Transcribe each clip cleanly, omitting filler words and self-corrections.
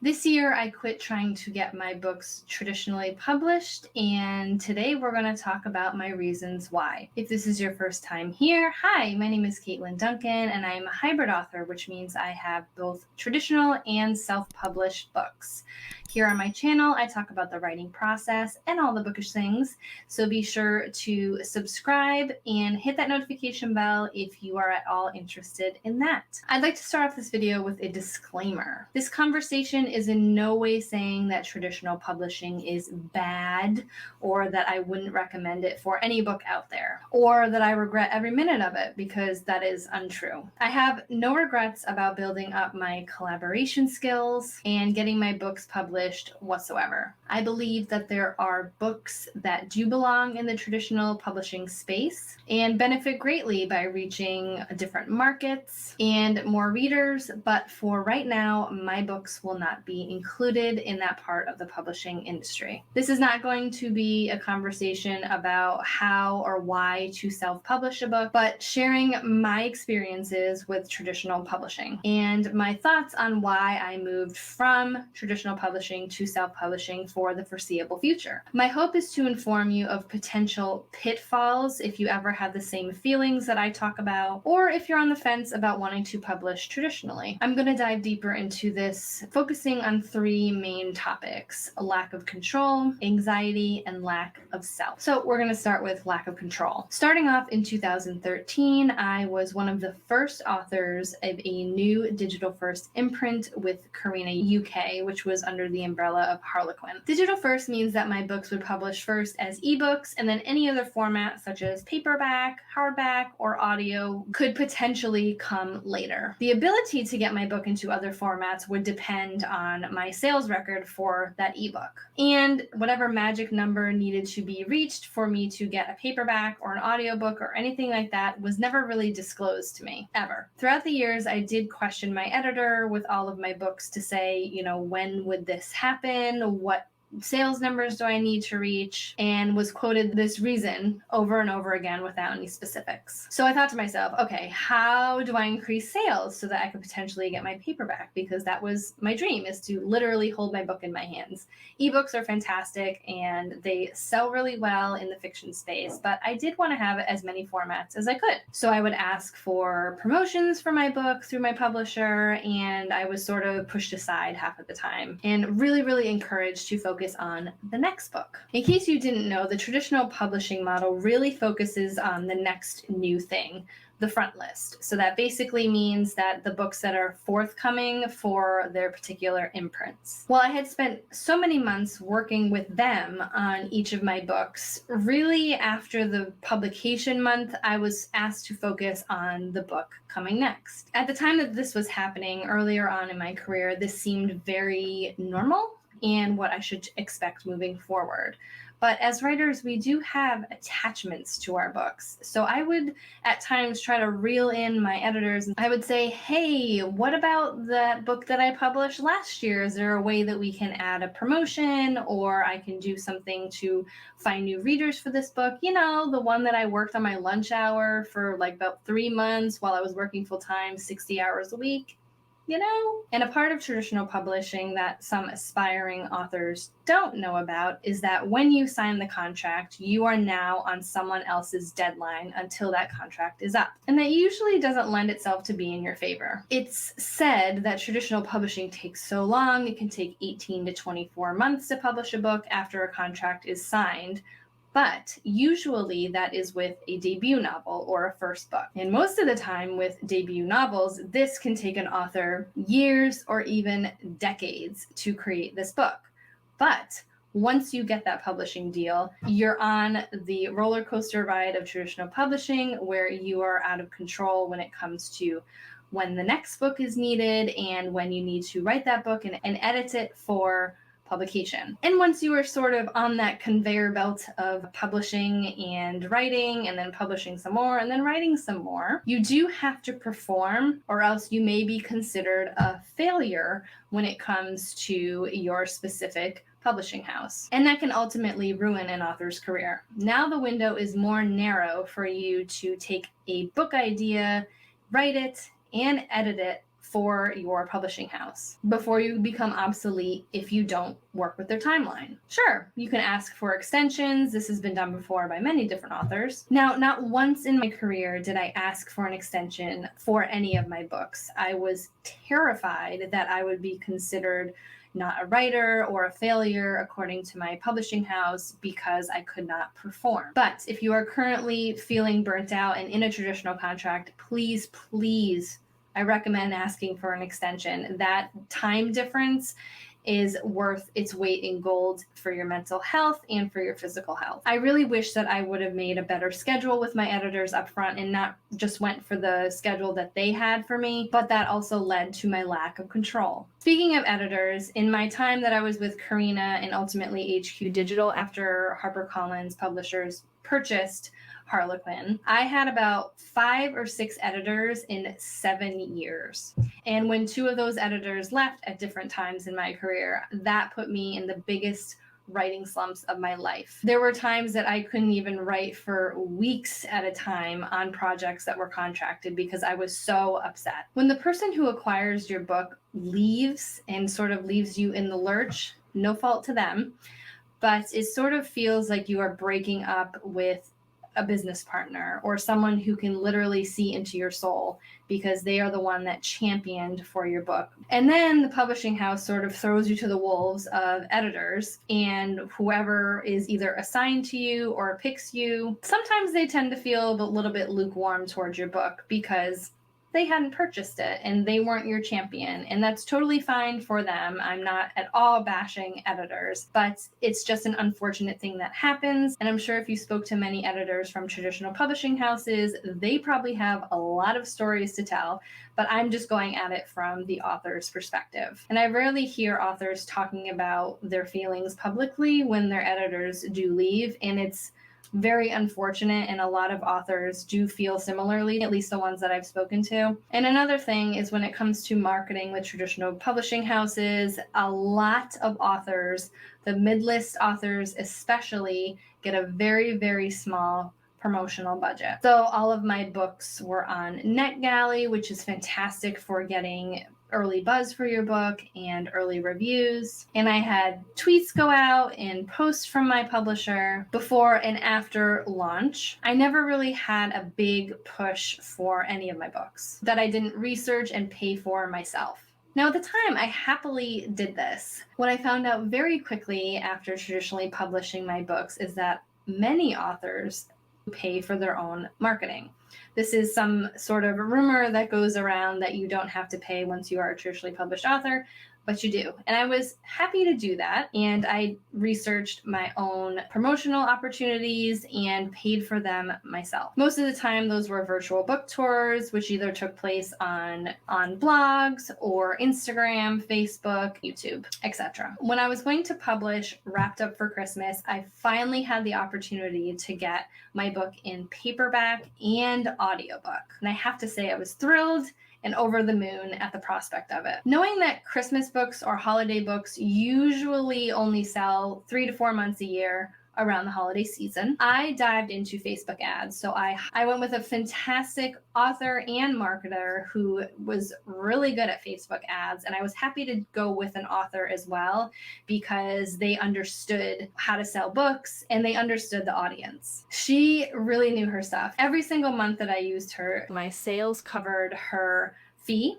This year, I quit trying to get my books traditionally published, and today we're going to talk about my reasons why. If this is your first time here, hi, my name is Caitlin Duncan, and I'm a hybrid author, which means I have both traditional and self-published books. Here on my channel, I talk about the writing process and all the bookish things, so be sure to subscribe and hit that notification bell if you are at all interested in that. I'd like to start off this video with a disclaimer. This conversation is in no way saying that traditional publishing is bad or that I wouldn't recommend it for any book out there, or that I regret every minute of it, because that is untrue. I have no regrets about building up my collaboration skills and getting my books published whatsoever. I believe that there are books that do belong in the traditional publishing space and benefit greatly by reaching different markets and more readers, but for right now, my books will not be included in that part of the publishing industry. This is not going to be a conversation about how or why to self-publish a book, but sharing my experiences with traditional publishing and my thoughts on why I moved from traditional publishing to self-publishing for the foreseeable future. My hope is to inform you of potential pitfalls if you ever have the same feelings that I talk about, or if you're on the fence about wanting to publish traditionally. I'm going to dive deeper into this, focusing on three main topics: a lack of control, anxiety, and lack of self. So we're going to start with lack of control. Starting off in 2013, I was one of the first authors of a new digital-first imprint with Carina UK, which was under the umbrella of Harlequin. Digital first means that my books would publish first as ebooks, and then any other format such as paperback, hardback, or audio could potentially come later. The ability to get my book into other formats would depend on my sales record for that ebook, and whatever magic number needed to be reached for me to get a paperback or an audiobook or anything like that was never really disclosed to me, ever. Throughout the years, I did question my editor with all of my books to say, when would this happen? What sales numbers do I need to reach? And was quoted this reason over and over again without any specifics. So I thought to myself, okay, how do I increase sales so that I could potentially get my paperback? Because that was my dream, is to literally hold my book in my hands. Ebooks are fantastic and they sell really well in the fiction space, but I did want to have as many formats as I could. So I would ask for promotions for my book through my publisher, and I was sort of pushed aside half of the time and really encouraged to focus on the next book. In case you didn't know, the traditional publishing model really focuses on the next new thing, the front list. So that basically means that the books that are forthcoming for their particular imprints. Well, I had spent so many months working with them on each of my books. Really, after the publication month, I was asked to focus on the book coming next. At the time that this was happening, earlier on in my career, this seemed very normal and what I should expect moving forward. But as writers, we do have attachments to our books. So I would at times try to reel in my editors. I would say, hey, what about that book that I published last year? Is there a way that we can add a promotion, or I can do something to find new readers for this book? The one that I worked on my lunch hour for like about 3 months while I was working full time, 60 hours a week. And a part of traditional publishing that some aspiring authors don't know about is that when you sign the contract, you are now on someone else's deadline until that contract is up. And that usually doesn't lend itself to be in your favor. It's said that traditional publishing takes so long, it can take 18 to 24 months to publish a book after a contract is signed. But usually that is with a debut novel or a first book. And most of the time with debut novels, this can take an author years or even decades to create this book. But once you get that publishing deal, you're on the roller coaster ride of traditional publishing, where you are out of control when it comes to when the next book is needed and when you need to write that book and edit it for publication. And once you are sort of on that conveyor belt of publishing and writing and then publishing some more and then writing some more, you do have to perform, or else you may be considered a failure when it comes to your specific publishing house. And that can ultimately ruin an author's career. Now the window is more narrow for you to take a book idea, write it, and edit it for your publishing house before you become obsolete if you don't work with their timeline. Sure, you can ask for extensions. This has been done before by many different authors. Now, not once in my career did I ask for an extension for any of my books. I was terrified that I would be considered not a writer or a failure according to my publishing house because I could not perform. But if you are currently feeling burnt out and in a traditional contract, please, I recommend asking for an extension. That time difference is worth its weight in gold for your mental health and for your physical health. I really wish that I would have made a better schedule with my editors up front and not just went for the schedule that they had for me, but that also led to my lack of control. Speaking of editors, in my time that I was with Carina and ultimately HQ Digital after HarperCollins Publishers purchased Harlequin, I had about 5 or 6 editors in 7 years. And when 2 of those editors left at different times in my career, that put me in the biggest writing slumps of my life. There were times that I couldn't even write for weeks at a time on projects that were contracted because I was so upset. When the person who acquires your book leaves and sort of leaves you in the lurch, no fault to them, but it sort of feels like you are breaking up with a business partner or someone who can literally see into your soul because they are the one that championed for your book. And then the publishing house sort of throws you to the wolves of editors, and whoever is either assigned to you or picks you, sometimes they tend to feel a little bit lukewarm towards your book because they hadn't purchased it and they weren't your champion, and that's totally fine for them. I'm not at all bashing editors, but it's just an unfortunate thing that happens. And I'm sure if you spoke to many editors from traditional publishing houses, they probably have a lot of stories to tell, but I'm just going at it from the author's perspective. And I rarely hear authors talking about their feelings publicly when their editors do leave, and it's very unfortunate, and a lot of authors do feel similarly, at least the ones that I've spoken to. And another thing is when it comes to marketing with traditional publishing houses, a lot of authors, the mid-list authors especially, get a very, very small promotional budget. So all of my books were on NetGalley, which is fantastic for getting early buzz for your book and early reviews. And I had tweets go out and posts from my publisher before and after launch. I never really had a big push for any of my books that I didn't research and pay for myself. Now, at the time, I happily did this. What I found out very quickly after traditionally publishing my books is that many authors pay for their own marketing. This is some sort of a rumor that goes around that you don't have to pay once you are a traditionally published author, but you do. And I was happy to do that. And I researched my own promotional opportunities and paid for them myself. Most of the time, those were virtual book tours, which either took place on blogs or Instagram, Facebook, YouTube, etc. When I was going to publish Wrapped Up for Christmas, I finally had the opportunity to get my book in paperback and audiobook. And I have to say, I was thrilled and over the moon at the prospect of it. Knowing that Christmas books or holiday books usually only sell 3 to 4 months a year around the holiday season, I dived into Facebook ads. So I went with a fantastic author and marketer who was really good at Facebook ads. And I was happy to go with an author as well because they understood how to sell books and they understood the audience. She really knew her stuff. Every single month that I used her, my sales covered her fee,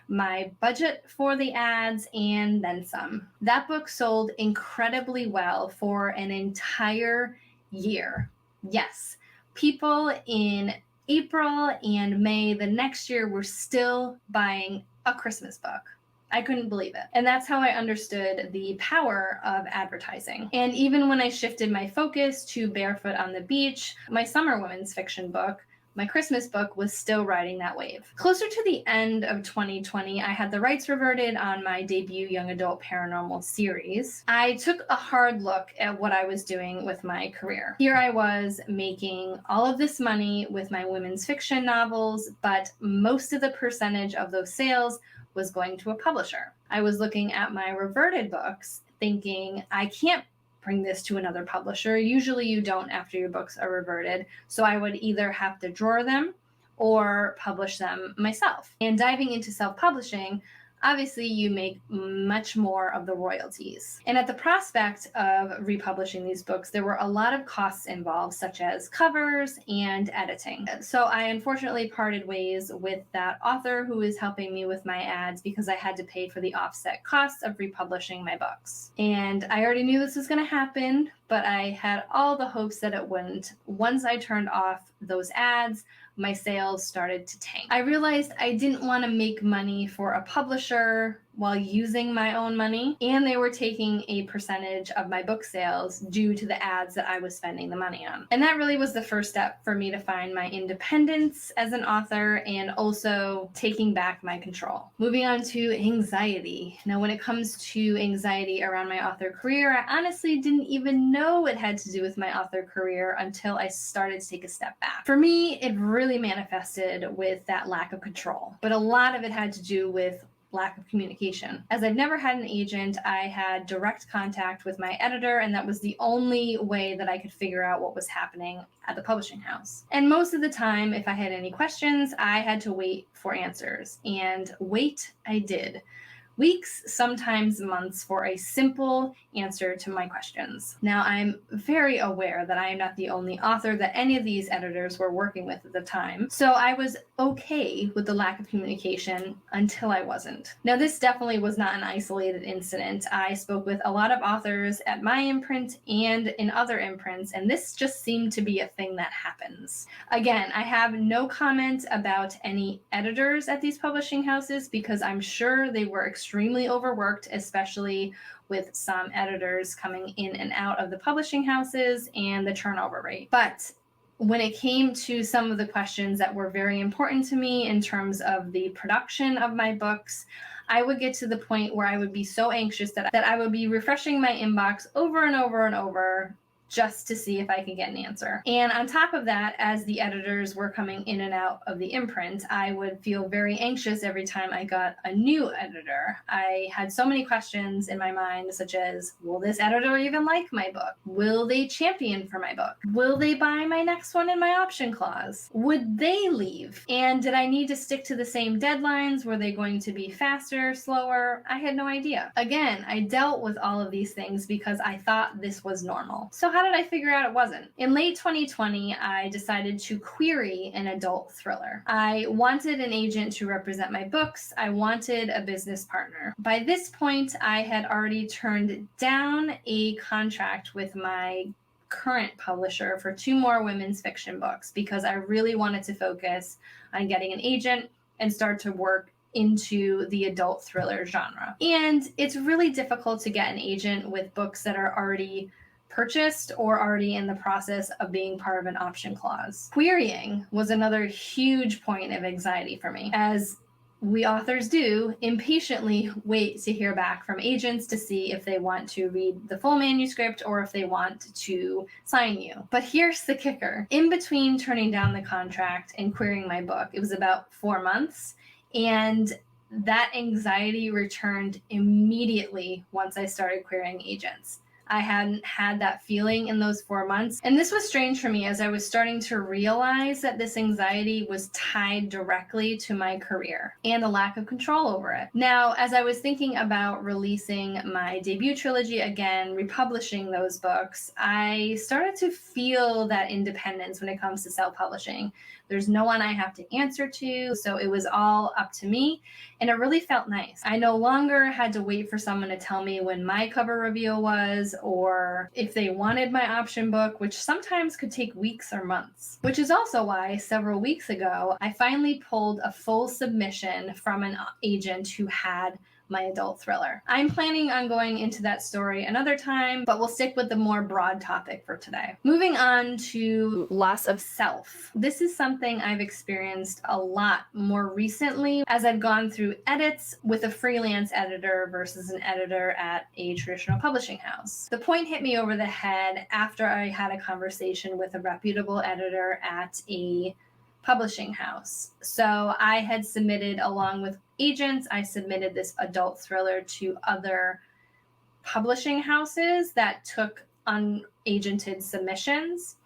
my budget for the ads, and then some. That book sold incredibly well for an entire year. Yes, people in April and May the next year were still buying a Christmas book. I couldn't believe it. And that's how I understood the power of advertising. And even when I shifted my focus to Barefoot on the Beach, my summer women's fiction book, my Christmas book was still riding that wave. Closer to the end of 2020, I had the rights reverted on my debut young adult paranormal series. I took a hard look at what I was doing with my career. Here I was making all of this money with my women's fiction novels, but most of the percentage of those sales was going to a publisher. I was looking at my reverted books thinking, I can't bring this to another publisher. Usually you don't after your books are reverted. So I would either have to drawer them or publish them myself. And diving into self-publishing, obviously you make much more of the royalties. And at the prospect of republishing these books, there were a lot of costs involved, such as covers and editing. So I unfortunately parted ways with that author who was helping me with my ads because I had to pay for the offset costs of republishing my books. And I already knew this was going to happen, but I had all the hopes that it wouldn't. Once I turned off those ads, my sales started to tank. I realized I didn't want to make money for a publisher while using my own money, and they were taking a percentage of my book sales due to the ads that I was spending the money on. And that really was the first step for me to find my independence as an author and also taking back my control. Moving on to anxiety. Now, when it comes to anxiety around my author career, I honestly didn't even know it had to do with my author career until I started to take a step back. For me, it really manifested with that lack of control, but a lot of it had to do with lack of communication. As I've never had an agent, I had direct contact with my editor, and that was the only way that I could figure out what was happening at the publishing house. And most of the time, if I had any questions, I had to wait for answers. And wait, I did. Weeks, sometimes months, for a simple answer to my questions. Now, I'm very aware that I am not the only author that any of these editors were working with at the time, so I was okay with the lack of communication until I wasn't. Now, this definitely was not an isolated incident. I spoke with a lot of authors at my imprint and in other imprints, and this just seemed to be a thing that happens. Again, I have no comment about any editors at these publishing houses because I'm sure they were extremely overworked, especially with some editors coming in and out of the publishing houses and the turnover rate. But when it came to some of the questions that were very important to me in terms of the production of my books, I would get to the point where I would be so anxious that I would be refreshing my inbox over and over and over just to see if I could get an answer. And on top of that, as the editors were coming in and out of the imprint, I would feel very anxious every time I got a new editor. I had so many questions in my mind, such as, will this editor even like my book? Will they champion for my book? Will they buy my next one in my option clause? Would they leave? And did I need to stick to the same deadlines? Were they going to be faster, slower? I had no idea. Again, I dealt with all of these things because I thought this was normal. So how did I figure out it wasn't? In late 2020, I decided to query an adult thriller. I wanted an agent to represent my books. I wanted a business partner. By this point, I had already turned down a contract with my current publisher for 2 more women's fiction books because I really wanted to focus on getting an agent and start to work into the adult thriller genre. And it's really difficult to get an agent with books that are already purchased or already in the process of being part of an option clause. Querying was another huge point of anxiety for me, as we authors do impatiently wait to hear back from agents to see if they want to read the full manuscript or if they want to sign you. But here's the kicker. In between turning down the contract and querying my book, it was about 4 months, and that anxiety returned immediately once I started querying agents. I hadn't had that feeling in those 4 months. And this was strange for me as I was starting to realize that this anxiety was tied directly to my career and a lack of control over it. Now, as I was thinking about releasing my debut trilogy again, republishing those books, I started to feel that independence when it comes to self-publishing. There's no one I have to answer to, so it was all up to me, and it really felt nice. I no longer had to wait for someone to tell me when my cover reveal was or if they wanted my option book, which sometimes could take weeks or months. Which is also why several weeks ago, I finally pulled a full submission from an agent who had my adult thriller. I'm planning on going into that story another time, but we'll stick with the more broad topic for today. Moving on to loss of self. This is something I've experienced a lot more recently as I've gone through edits with a freelance editor versus an editor at a traditional publishing house. The point hit me over the head after I had a conversation with a reputable editor at a publishing house. So I had submitted, along with agents, I submitted this adult thriller to other publishing houses that took unagented submissions.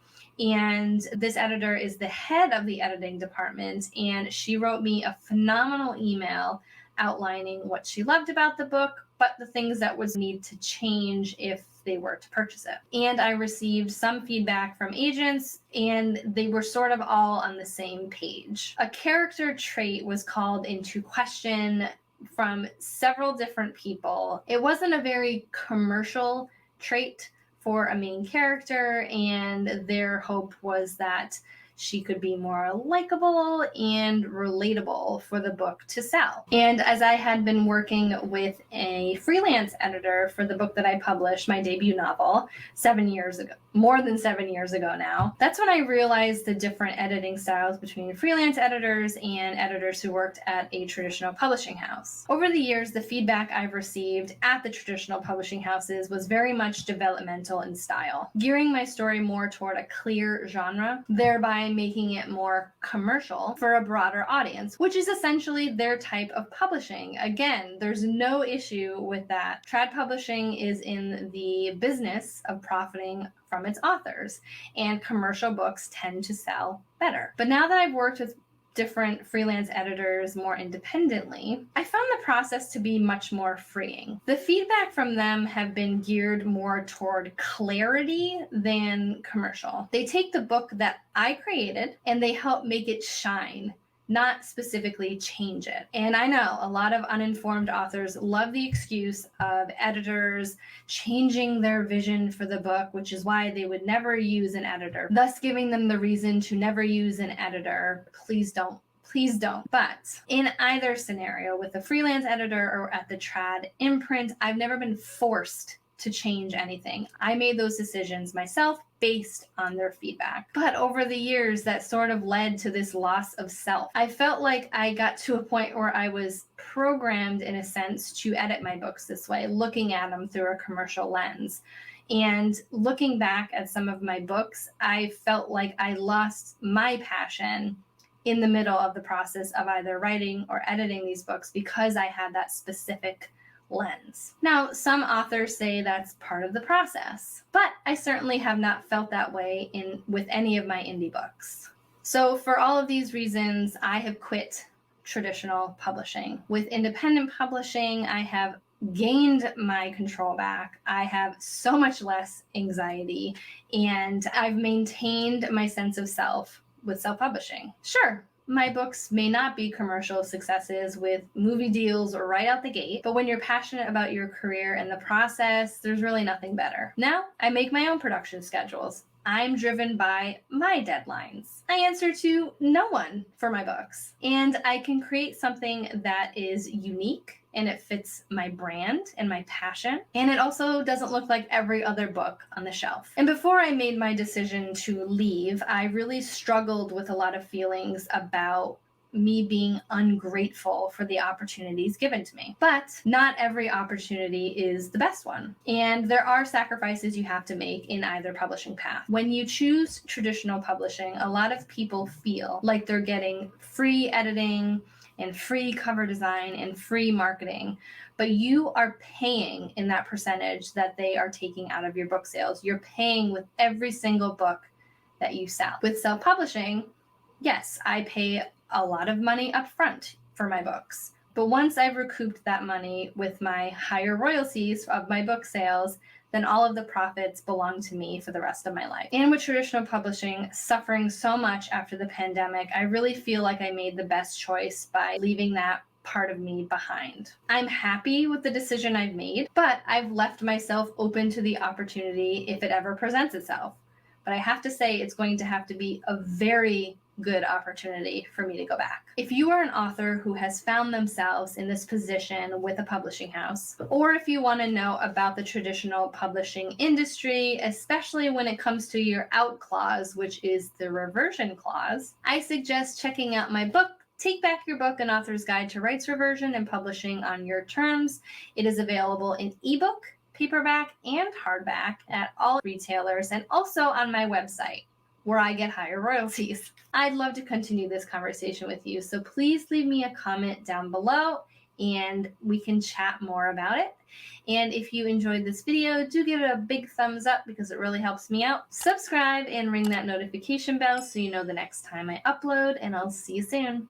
And this editor is the head of the editing department, and she wrote me a phenomenal email outlining what she loved about the book, but the things that would need to change if they were to purchase it. And I received some feedback from agents, and they were sort of all on the same page. A character trait was called into question from several different people. It wasn't a very commercial trait for a main character, and their hope was that she could be more likable and relatable for the book to sell. And as I had been working with a freelance editor for the book that I published, my debut novel, 7 years ago, more than 7 years ago now, that's when I realized the different editing styles between freelance editors and editors who worked at a traditional publishing house. Over the years, the feedback I've received at the traditional publishing houses was very much developmental in style, gearing my story more toward a clear genre, thereby making it more commercial for a broader audience, which is essentially their type of publishing. Again, there's no issue with that. Trad publishing is in the business of profiting from its authors, and commercial books tend to sell better. But now that I've worked with different freelance editors more independently, I found the process to be much more freeing. The feedback from them have been geared more toward clarity than commercial. They take the book that I created and they help make it shine, not specifically change it. And I know a lot of uninformed authors love the excuse of editors changing their vision for the book, which is why they would never use an editor, thus giving them the reason to never use an editor. Please don't. Please don't. But in either scenario, with a freelance editor or at the Trad imprint, I've never been forced to change anything. I made those decisions myself based on their feedback. But over the years, that sort of led to this loss of self. I felt like I got to a point where I was programmed, in a sense, to edit my books this way, looking at them through a commercial lens. And looking back at some of my books, I felt like I lost my passion in the middle of the process of either writing or editing these books because I had that specific lens. Now, some authors say that's part of the process, but I certainly have not felt that way with any of my indie books. So for all of these reasons, I have quit traditional publishing. With independent publishing, I have gained my control back. I have so much less anxiety, and I've maintained my sense of self with self-publishing. Sure, my books may not be commercial successes with movie deals or right out the gate, but when you're passionate about your career and the process, there's really nothing better. Now, I make my own production schedules. I'm driven by my deadlines. I answer to no one for my books, and I can create something that is unique and it fits my brand and my passion. And it also doesn't look like every other book on the shelf. And before I made my decision to leave, I really struggled with a lot of feelings about me being ungrateful for the opportunities given to me. But not every opportunity is the best one. And there are sacrifices you have to make in either publishing path. When you choose traditional publishing, a lot of people feel like they're getting free editing and free cover design and free marketing, but you are paying in that percentage that they are taking out of your book sales. You're paying with every single book that you sell. With self-publishing, yes, I pay a lot of money up front for my books, but once I've recouped that money with my higher royalties of my book sales, then all of the profits belong to me for the rest of my life. And with traditional publishing suffering so much after the pandemic, I really feel like I made the best choice by leaving that part of me behind. I'm happy with the decision I've made, but I've left myself open to the opportunity if it ever presents itself. But I have to say it's going to have to be a very good opportunity for me to go back. If you are an author who has found themselves in this position with a publishing house, or if you want to know about the traditional publishing industry, especially when it comes to your out clause, which is the reversion clause, I suggest checking out my book, Take Back Your Book, An Author's Guide to Rights Reversion and Publishing on Your Terms. It is available in ebook, paperback, and hardback at all retailers, and also on my website, where I get higher royalties. I'd love to continue this conversation with you, so please leave me a comment down below and we can chat more about it. And if you enjoyed this video, do give it a big thumbs up because it really helps me out. Subscribe and ring that notification bell so you know the next time I upload, and I'll see you soon.